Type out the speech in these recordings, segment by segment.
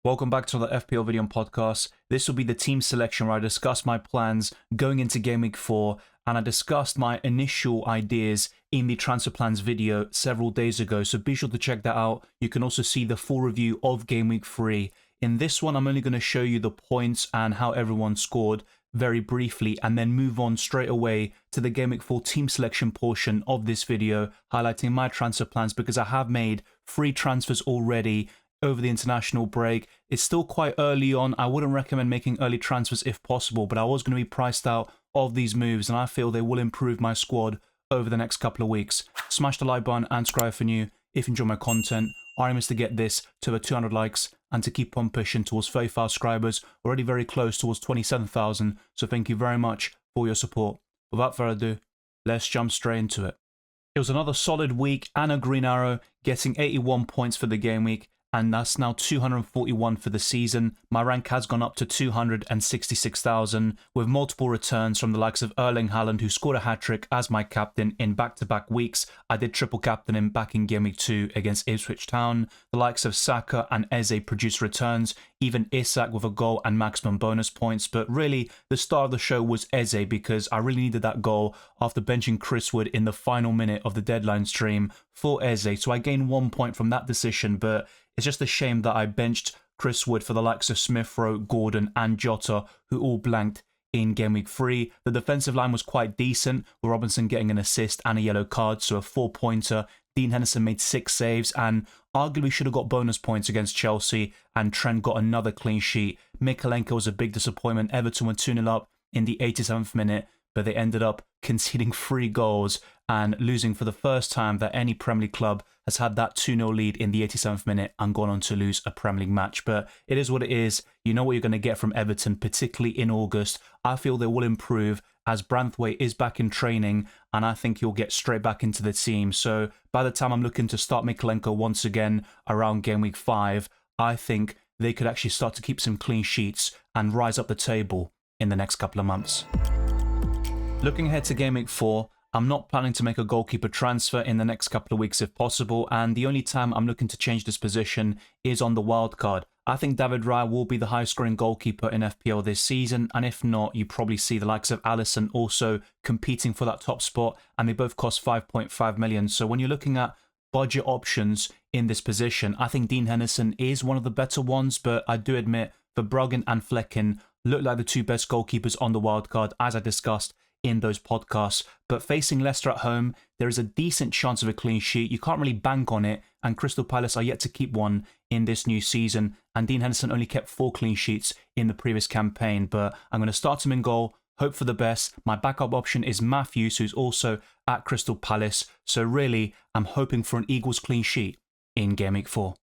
Welcome back to the FPL video and podcast. This will be the team selection where I discuss my plans going into Game Week 4, and I discussed my initial ideas in the transfer plans video several days ago, so be sure to check that out. You can also see the full review of Game Week 3. In this one, I'm only going to show you the points and how everyone scored very briefly, and then move on straight away to the Game Week 4 team selection portion of this video, highlighting my transfer plans because I have made 3 transfers already over the international break. It's still quite early on. I wouldn't recommend making early transfers if possible, but I was going to be priced out of these moves, and I feel they will improve my squad over the next couple of weeks. Smash the like button and subscribe if you're new if you enjoy my content. Our aim is to get this to over 200 likes and to keep on pushing towards 35 subscribers, already very close towards 27,000, so thank you very much for your support. Without further ado, let's jump straight into it. It was another solid week and a green arrow, getting 81 points for the game week, and that's now 241 for the season. My rank has gone up to 266,000 with multiple returns from the likes of Erling Haaland, who scored a hat-trick as my captain in back-to-back weeks. I did triple captain him back in Game Week 2 against Ipswich Town. The likes of Saka and Eze produced returns, even Isak with a goal and maximum bonus points. But really, the star of the show was Eze because I really needed that goal after benching Chris Wood in the final minute of the deadline stream for Eze. So I gained 1 point from that decision, but it's just a shame that I benched Chris Wood for the likes of Smith Rowe, Gordon and Jota, who all blanked in Game Week 3. The defensive line was quite decent, with Robinson getting an assist and a yellow card, so a 4-pointer. Dean Henderson made 6 saves and arguably should have got bonus points against Chelsea, and Trent got another clean sheet. Mikalenko was a big disappointment. Everton were 2-0 up in the 87th minute, but they ended up conceding 3 goals and losing for the first time that any Premier League club has had that 2-0 lead in the 87th minute and gone on to lose a Premier League match. But it is what it is. You know what you're going to get from Everton, particularly in August. I feel they will improve as Branthwaite is back in training, and I think he'll get straight back into the team. So by the time I'm looking to start Mikalenko once again around Game Week 5, I think they could actually start to keep some clean sheets and rise up the table in the next couple of months. Looking ahead to Game Week 4, I'm not planning to make a goalkeeper transfer in the next couple of weeks if possible, and the only time I'm looking to change this position is on the wild card. I think David Raya will be the highest scoring goalkeeper in FPL this season, and if not, you probably see the likes of Alisson also competing for that top spot, and they both cost 5.5 million. So when you're looking at budget options in this position, I think Dean Henderson is one of the better ones, but I do admit Verbruggen and Flecken look like the 2 best goalkeepers on the wild card, as I discussed in those podcasts. But facing Leicester at home, there is a decent chance of a clean sheet. You can't really bank on it, and Crystal Palace are yet to keep one in this new season, and Dean Henderson only kept 4 clean sheets in the previous campaign. But I'm going to start him in goal, hope for the best. My backup option is Matthews, who's also at Crystal Palace, so really I'm hoping for an Eagles clean sheet in Game Week 4.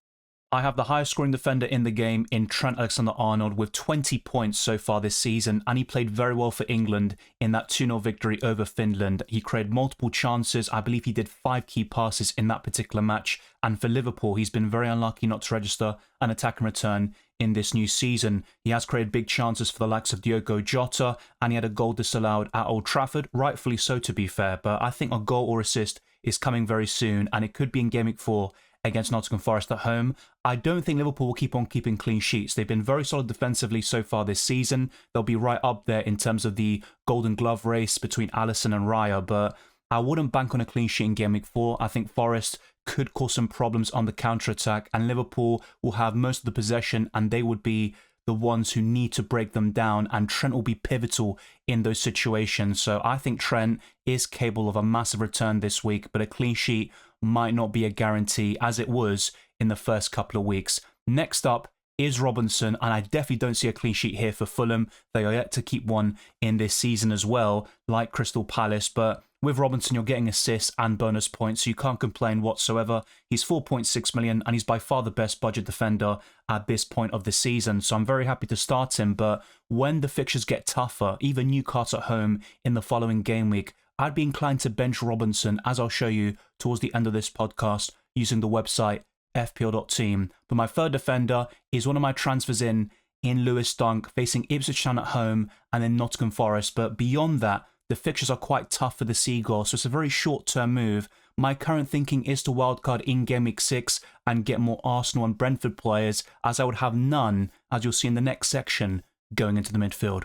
I have the highest scoring defender in the game in Trent Alexander-Arnold with 20 points so far this season, and he played very well for England in that 2-0 victory over Finland. He created multiple chances. I believe he did 5 key passes in that particular match, and for Liverpool, he's been very unlucky not to register an attack and return in this new season. He has created big chances for the likes of Diogo Jota, and he had a goal disallowed at Old Trafford, rightfully so to be fair, but I think a goal or assist is coming very soon, and it could be in Game Week 4 against Nottingham Forest at home. I don't think Liverpool will keep on keeping clean sheets. They've been very solid defensively so far this season. They'll be right up there in terms of the Golden Glove race between Alisson and Raya, but I wouldn't bank on a clean sheet in Game Week 4. I think Forest could cause some problems on the counter-attack, and Liverpool will have most of the possession, and they would be the ones who need to break them down, and Trent will be pivotal in those situations. So I think Trent is capable of a massive return this week, but a clean sheet might not be a guarantee as it was in the first couple of weeks. Next up is Robinson, and I definitely don't see a clean sheet here for Fulham. They are yet to keep one in this season as well, like Crystal Palace, but with Robinson, you're getting assists and bonus points, so you can't complain whatsoever. He's 4.6 million, and he's by far the best budget defender at this point of the season, so I'm very happy to start him. But when the fixtures get tougher, even Newcastle at home in the following game week, I'd be inclined to bench Robinson, as I'll show you towards the end of this podcast, using the website fpl.team. But my third defender is one of my transfers in Lewis Dunk, facing Ipswich Town at home and then Nottingham Forest. But beyond that, the fixtures are quite tough for the Seagulls, so it's a very short-term move. my current thinking is to wildcard in Game Week 6 and get more Arsenal and Brentford players, as I would have none, as you'll see in the next section, going into the midfield.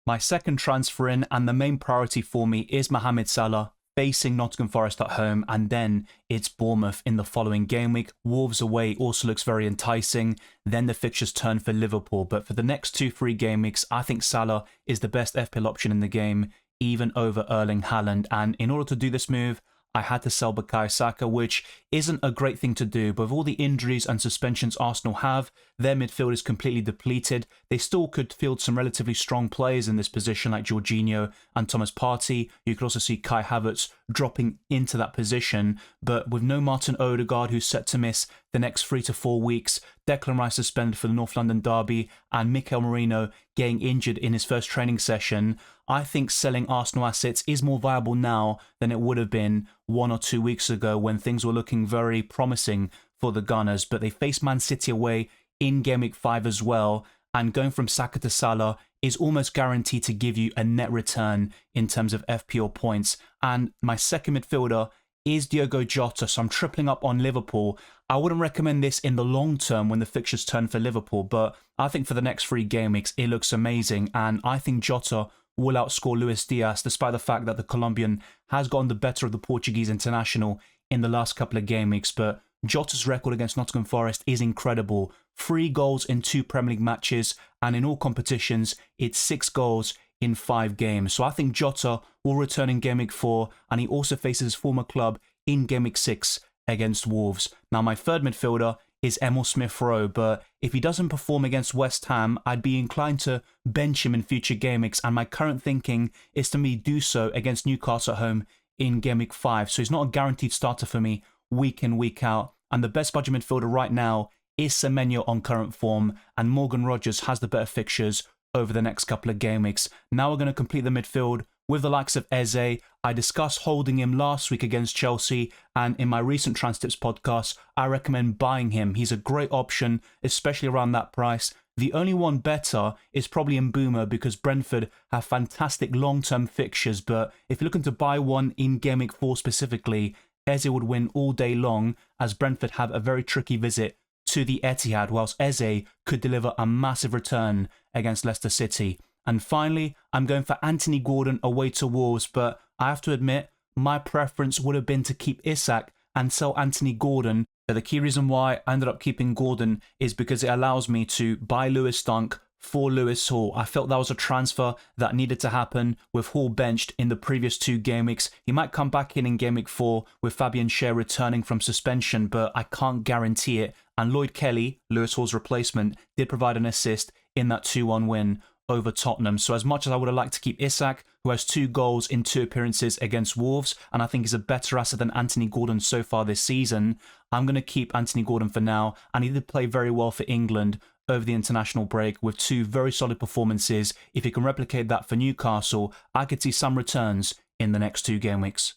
My second transfer in and the main priority for me is Mohamed Salah, facing Nottingham Forest at home, and then it's Bournemouth in the following game week. Wolves away also looks very enticing. Then the fixtures turn for Liverpool. But for the next 2-3 game weeks, I think Salah is the best FPL option in the game, even over Erling Haaland. And in order to do this move, I had to sell Bukayo Saka, which isn't a great thing to do, but with all the injuries and suspensions Arsenal have, their midfield is completely depleted. They still could field some relatively strong players in this position like Jorginho and Thomas Partey. You could also see Kai Havertz dropping into that position, but with no Martin Odegaard, who's set to miss the next 3 to 4 weeks, Declan Rice suspended for the North London derby, and Mikel Merino getting injured in his first training session, I think selling Arsenal assets is more viable now than it would have been 1 or 2 weeks ago when things were looking very promising for the Gunners. But they face Man City away in Game Week 5 as well, and going from Saka to Salah is almost guaranteed to give you a net return in terms of FPL points. And my second midfielder is Diogo Jota, so I'm tripling up on Liverpool. I wouldn't recommend this in the long term when the fixtures turn for Liverpool, but I think for the next 3 game weeks, it looks amazing, and I think Jota will outscore Luis Diaz, despite the fact that the Colombian has gotten the better of the Portuguese international in the last couple of game weeks. But Jota's record against Nottingham Forest is incredible. 3 goals in 2 Premier League matches, and in all competitions, it's 6 goals in 5 games. So I think Jota will return in Game Week 4, and he also faces his former club in Game Week 6 against Wolves. Now, my third midfielder is Emil Smith-Rowe, but if he doesn't perform against West Ham, I'd be inclined to bench him in future game weeks, and my current thinking is to me do so against Newcastle at home in Game Week 5. So he's not a guaranteed starter for me week in, week out, and the best budget midfielder right now is Semenyo on current form, and Morgan Rogers has the better fixtures over the next couple of game weeks. Now we're going to complete the midfield with the likes of Eze. I discussed holding him last week against Chelsea, and in my recent Transtips podcast, I recommend buying him. He's a great option, especially around that price. The only one better is probably Mbeumo, because Brentford have fantastic long-term fixtures, but if you're looking to buy one in Game Week 4 specifically, Eze would win all day long, as Brentford have a very tricky visit to the Etihad, whilst Eze could deliver a massive return against Leicester City. And finally, I'm going for Anthony Gordon away to Wolves, but I have to admit, my preference would have been to keep Isak and sell Anthony Gordon. But the key reason why I ended up keeping Gordon is because it allows me to buy Lewis Dunk for Lewis Hall. I felt that was a transfer that needed to happen with Hall benched in the previous 2 game weeks. He might come back in Game Week 4 with Fabian Schär returning from suspension, but I can't guarantee it. And Lloyd Kelly, Lewis Hall's replacement, did provide an assist in that 2-1 win over Tottenham. So as much as I would have liked to keep Isak, who has 2 goals in 2 appearances against Wolves, and I think he's a better asset than Anthony Gordon so far this season, I'm going to keep Anthony Gordon for now. And he did play very well for England over the international break with 2 very solid performances. If he can replicate that for Newcastle, I could see some returns in the next 2 game weeks.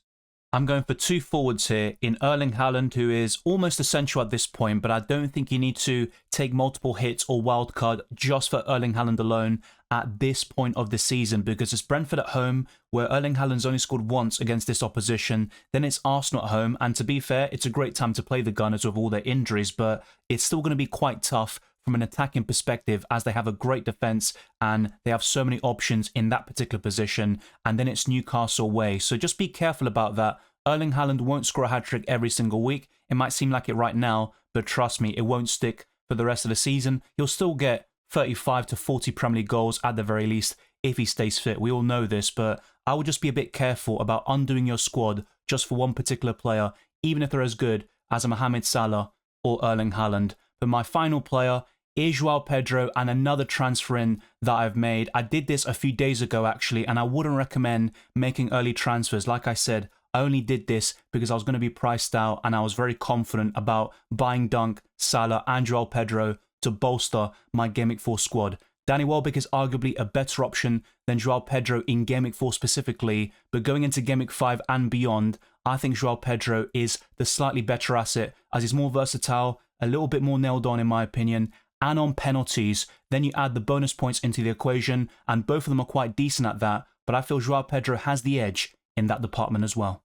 I'm going for 2 forwards here in Erling Haaland, who is almost essential at this point, but I don't think you need to take multiple hits or wildcard just for Erling Haaland alone at this point of the season, because it's Brentford at home, where Erling Haaland's only scored once against this opposition. Then it's Arsenal at home, and to be fair, it's a great time to play the Gunners with all their injuries, but it's still going to be quite tough from an attacking perspective, as they have a great defence and they have so many options in that particular position. And then it's Newcastle away, so just be careful about that. Erling Haaland won't score a hat-trick every single week. It might seem like it right now, but trust me, it won't stick for the rest of the season. He'll still get 35 to 40 Premier League goals at the very least if he stays fit. We all know this, but I would just be a bit careful about undoing your squad just for one particular player, even if they're as good as a Mohamed Salah or Erling Haaland. But my final player is Joao Pedro, and another transfer in that I've made. I did this a few days ago actually, and I wouldn't recommend making early transfers. Like I said, I only did this because I was going to be priced out, and I was very confident about buying Dunk, Salah and Joao Pedro to bolster my Game Week 4 squad. Danny Welbeck is arguably a better option than Joao Pedro in Game Week 4 specifically, but going into Game Week 5 and beyond, I think Joao Pedro is the slightly better asset, as he's more versatile, a little bit more nailed on in my opinion, and on penalties. Then you add the bonus points into the equation, and both of them are quite decent at that, but I feel Joao Pedro has the edge in that department as well.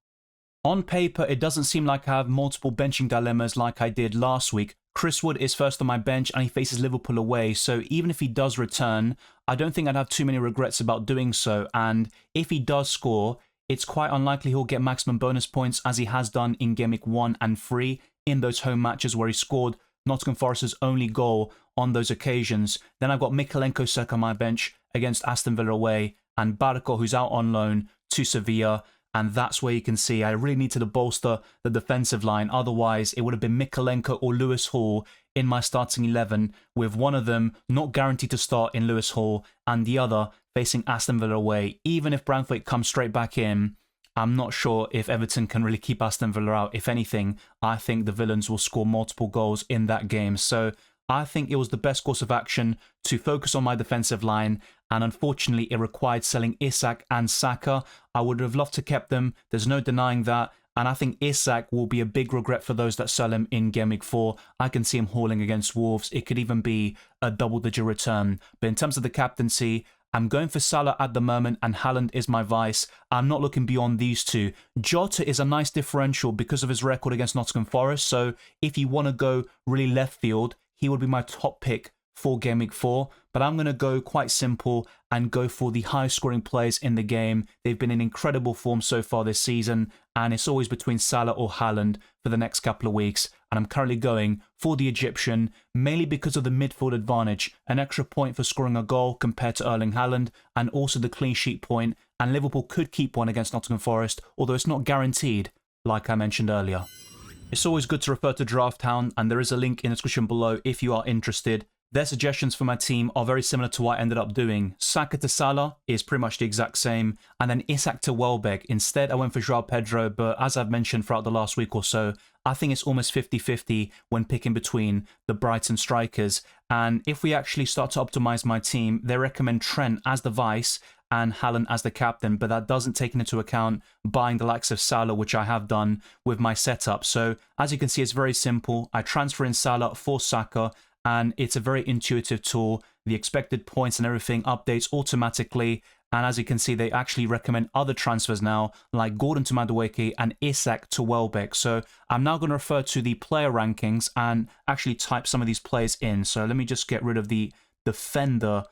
On paper, it doesn't seem like I have multiple benching dilemmas like I did last week. Chris Wood is first on my bench and he faces Liverpool away, so even if he does return, I don't think I'd have too many regrets about doing so, and if he does score, it's quite unlikely he'll get maximum bonus points as he has done in Game Week 1 and 3 in those home matches where he scored Nottingham Forest's only goal on those occasions. Then I've got Mykolenko second on my bench against Aston Villa away, and Barco, who's out on loan to Sevilla. And that's where you can see I really needed to bolster the defensive line. Otherwise, it would have been Mykolenko or Lewis Hall in my starting 11, with one of them not guaranteed to start in Lewis Hall and the other facing Aston Villa away. Even if Branthwaite comes straight back in, I'm not sure if Everton can really keep Aston Villa out. If anything, I think the Villains will score multiple goals in that game. So I think it was the best course of action to focus on my defensive line, and unfortunately it required selling Isak and Saka. I would have loved to kept them, there's no denying that, and I think Isak will be a big regret for those that sell him in Game Week 4. I can see him hauling against Wolves. It could even be a double-digit return. But in terms of the captaincy, I'm going for Salah at the moment, and Haaland is my vice. I'm not looking beyond these two. Jota is a nice differential because of his record against Nottingham Forest, so if you want to go really left field, he would be my top pick for Game Week 4, but I'm going to go quite simple and go for the highest scoring players in the game. They've been in incredible form so far this season, and it's always between Salah or Haaland for the next couple of weeks, and I'm currently going for the Egyptian, mainly because of the midfield advantage, an extra point for scoring a goal compared to Erling Haaland, and also the clean sheet point, and Liverpool could keep one against Nottingham Forest, although it's not guaranteed, like I mentioned earlier. It's always good to refer to Drafthound, and there is a link in the description below if you are interested. Their suggestions for my team are very similar to what I ended up doing. Saka to Salah is pretty much the exact same, and then Isak to Welbeck. Instead, I went for Joao Pedro, but as I've mentioned throughout the last week or so, I think it's almost 50-50 when picking between the Brighton strikers. And if we actually start to optimize my team, they recommend Trent as the vice and Haaland as the captain, but that doesn't take into account buying the likes of Salah, which I have done with my setup. So as you can see, it's very simple. I transfer in Salah for Saka, and it's a very intuitive tool. The expected points and everything updates automatically. And as you can see, they actually recommend other transfers now, like Gordon to Madueke and Isak to Welbeck. So I'm now going to refer to the player rankings and actually type some of these players in. So let me just get rid of the defender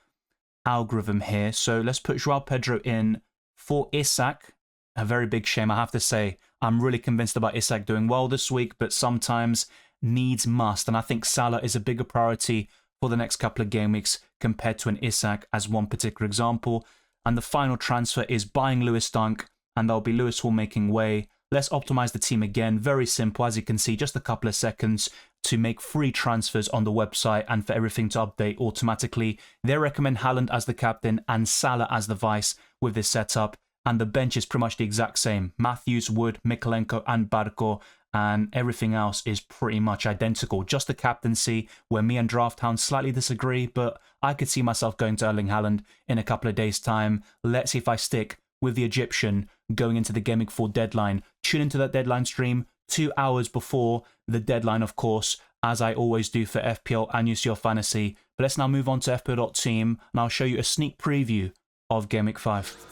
algorithm here. So let's put Joao Pedro in for Isak. A very big shame, I have to say. I'm really convinced about Isak doing well this week, but sometimes needs must, and I think Salah is a bigger priority for the next couple of game weeks compared to an Isak as one particular example. And the final transfer is buying Lewis Dunk, and there'll be Lewis Hall making way. Let's optimize the team again. Very simple, as you can see, just a couple of seconds to make free transfers on the website and for everything to update automatically. They recommend Haaland as the captain and Salah as the vice with this setup, and the bench is pretty much the exact same. Matthews, Wood, Mykolenko and Barco, and everything else is pretty much identical. Just the captaincy, where me and Drafthound slightly disagree, but I could see myself going to Erling Haaland in a couple of days' time. Let's see if I stick with the Egyptian going into the Game Week 4 deadline. Tune into that deadline stream 2 hours before the deadline, of course, as I always do for FPL and UCL Fantasy. But let's now move on to fpl.team, and I'll show you a sneak preview of Game Week 5.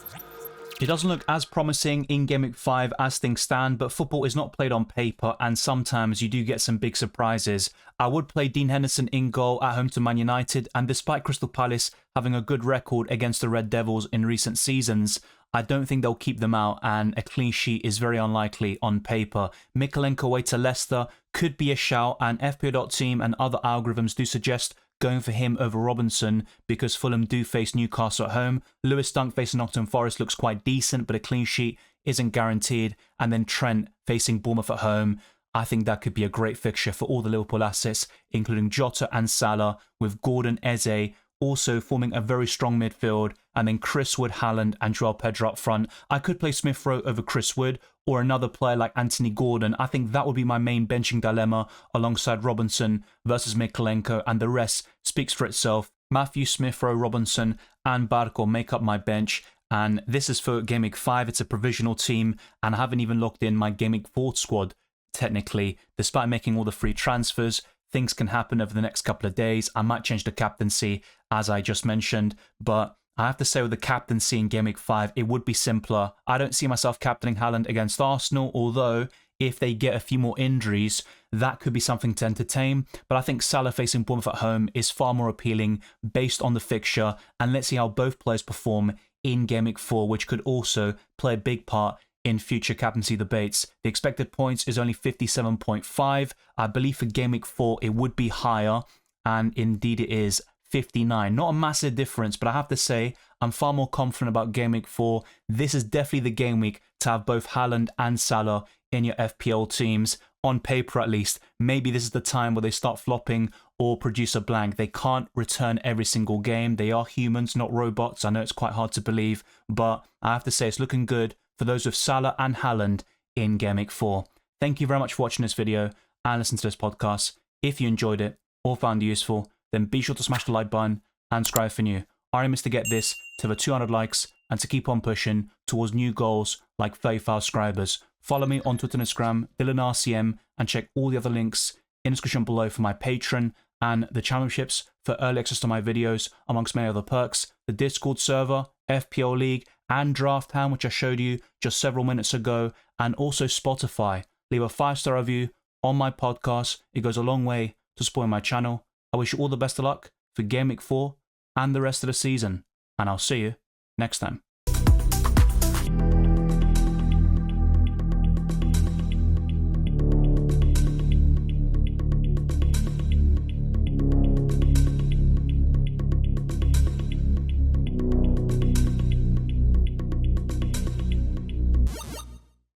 It doesn't look as promising in Game Week 5 as things stand, but football is not played on paper, and sometimes you do get some big surprises. I would play Dean Henderson in goal at home to Man United, and despite Crystal Palace having a good record against the Red Devils in recent seasons, I don't think they'll keep them out, and a clean sheet is very unlikely on paper. Mykolenko away to Leicester could be a shout, and fpl.team and other algorithms do suggest going for him over Robinson because Fulham do face Newcastle at home. Lewis Dunk facing Nottingham Forest looks quite decent, but a clean sheet isn't guaranteed. And then Trent facing Bournemouth at home. I think that could be a great fixture for all the Liverpool assets, including Jota and Salah, with Gordon, Eze also forming a very strong midfield, and then Chris Wood, Haaland and Joao Pedro up front. I could play Smith Rowe over Chris Wood or another player like Anthony Gordon. I think that would be my main benching dilemma alongside Robinson versus Mykolenko, and the rest speaks for itself. Matthew, Smith Rowe, Robinson and Barco make up my bench, and this is for Game Week 5. It's a provisional team, and I haven't even locked in my Game Week 4 squad technically. Despite making all the free transfers, things can happen over the next couple of days. I might change the captaincy, as I just mentioned, but I have to say with the captaincy in Game Week 5, it would be simpler. I don't see myself captaining Haaland against Arsenal, although if they get a few more injuries, that could be something to entertain. But I think Salah facing Bournemouth at home is far more appealing based on the fixture. And let's see how both players perform in Game Week 4, which could also play a big part in future captaincy debates. The expected points is only 57.5. I believe for Game Week 4, it would be higher. And indeed it is 59. Not a massive difference, but I have to say, I'm far more confident about Game Week 4. This is definitely the game week to have both Haaland and Salah in your FPL teams, on paper at least. Maybe this is the time where they start flopping or produce a blank. They can't return every single game. They are humans, not robots. I know it's quite hard to believe, but I have to say it's looking good for those with Salah and Haaland in Game Week 4. Thank you very much for watching this video and listening to this podcast. If you enjoyed it or found it useful, then be sure to smash the like button and subscribe for new. Our aim is to get this to the 200 likes and to keep on pushing towards new goals like 35 subscribers. Follow me on Twitter and Instagram, DylanRCM, and check all the other links in the description below for my Patreon and the championships for early access to my videos, amongst many other perks, the Discord server, FPL League, and Drafthound, which I showed you just several minutes ago, and also Spotify. Leave a 5-star review on my podcast. It goes a long way to supporting my channel. I wish you all the best of luck for Game Week 4 and the rest of the season, and I'll see you next time.